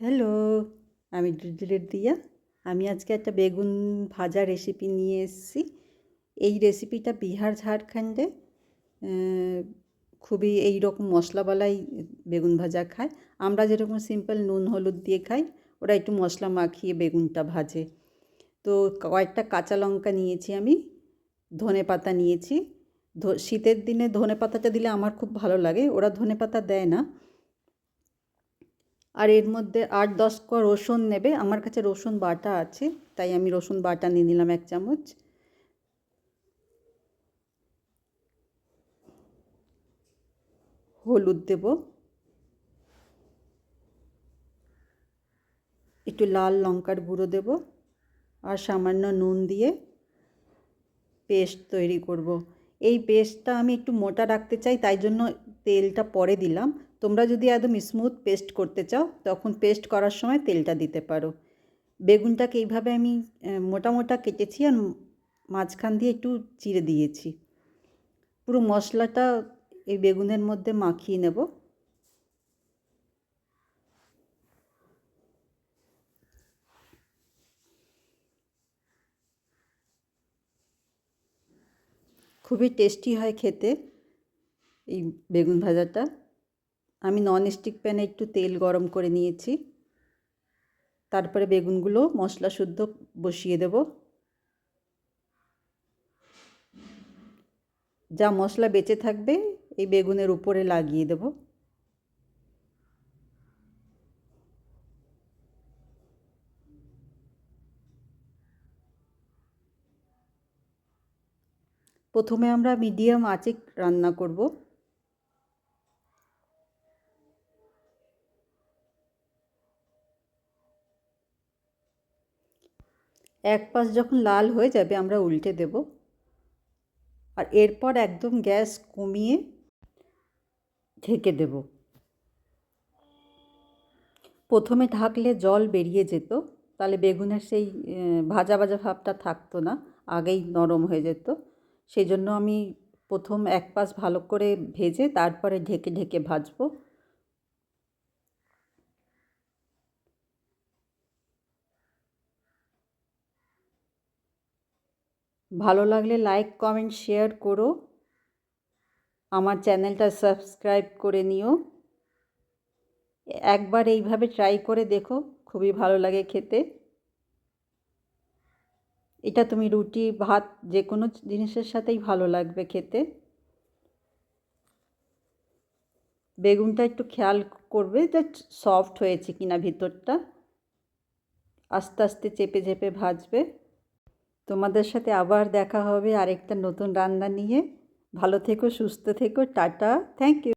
Hello, আমি delete দিয়া। আমি আজকে একটা বেগুন ভাজা রেসিপি নিয়ে এসেছি। এই রেসিপিটা বিহার ঝাড়খণ্ডে খুবই এই রকম মশলাওয়ালাই বেগুন ভাজা খায়। আমরা যেরকম সিম্পল নুন হলুদ দিয়ে খাই, ওরা একটু মশলা মাখিয়ে বেগুনটা ভাজে। তো কয়েকটা কাঁচা লঙ্কা নিয়েছি আমি, ধনেপাতা নিয়েছি। শীতের দিনে ধনেপাতাটা দিলে আমার খুব ভালো লাগে, ওরা ধনেপাতা দেয় না। আর এর মধ্যে 8-10 কোয়া রসুন নেবে। আমার কাছে রসুন বাটা আছে, তাই আমি রসুন বাটা নিয়ে নিলাম 1 চামচ। হলুদ দেব, একটু লাল লঙ্কার গুঁড়ো দেব, আর সামান্য নুন দিয়ে পেস্ট তৈরি করব। এই পেস্টটা আমি একটু মোটা রাখতে চাই, তাই জন্য তেলটা পরে দিলাম। তোমরা যদি একদম স্মুথ পেস্ট করতে চাও, তখন পেস্ট করার সময় তেলটা দিতে পারো। বেগুনটাকে এইভাবে আমি মোটা মোটা কেটেছি, আর মাঝখান দিয়ে একটু চিড়ে দিয়েছি। পুরো মশলাটা এই বেগুনের মধ্যে মাখিয়ে নেব। খুবই টেস্টি হয় খেতে এই বেগুন ভাজাটা। আমি ননস্টিক প্যানে একটু তেল গরম করে নিয়েছি, তারপরে বেগুনগুলো মশলা শুদ্ধ বসিয়ে দেব। যা মশলা বেঁচে থাকবে এই বেগুনের উপরে লাগিয়ে দেব। প্রথমে আমরা মিডিয়াম আঁচে রান্না করব। এক পাশ যখন লাল হয়ে যাবে আমরা উল্টে দেব, আর এরপর একদম গ্যাস কমিয়ে ঢেকে দেব। প্রথমে ঢাকলে জল বেরিয়ে যেত, তাহলে বেগুনের সেই ভাজা ভাজা ভাবটা থাকতো না, আগেই নরম হয়ে যেত। সেই জন্য আমি প্রথম এক পাশ ভালো করে ভেজে তারপরে ঢেকে ঢেকে ভাজবো। ভালো লাগলে লাইক কমেন্ট শেয়ার করো, আমার চ্যানেলটা সাবস্ক্রাইব করে নিও। একবার এইভাবে ট্রাই করে দেখো, খুবই ভালো লাগে খেতে। এটা তুমি রুটি ভাত যে কোনো জিনিসের সাথেই ভালো লাগবে খেতে। বেগুনটা একটু খেয়াল করবে যে সফট হয়েছে কিনা ভিতরটা, আস্তে আস্তে চেপে চেপে ভাজবে। তোমাদের সাথে আবার দেখা হবে আরেকটা নতুন রান্না নিয়ে। ভালো থেকো, সুস্থ থেকো, টাটা, থ্যাংক ইউ।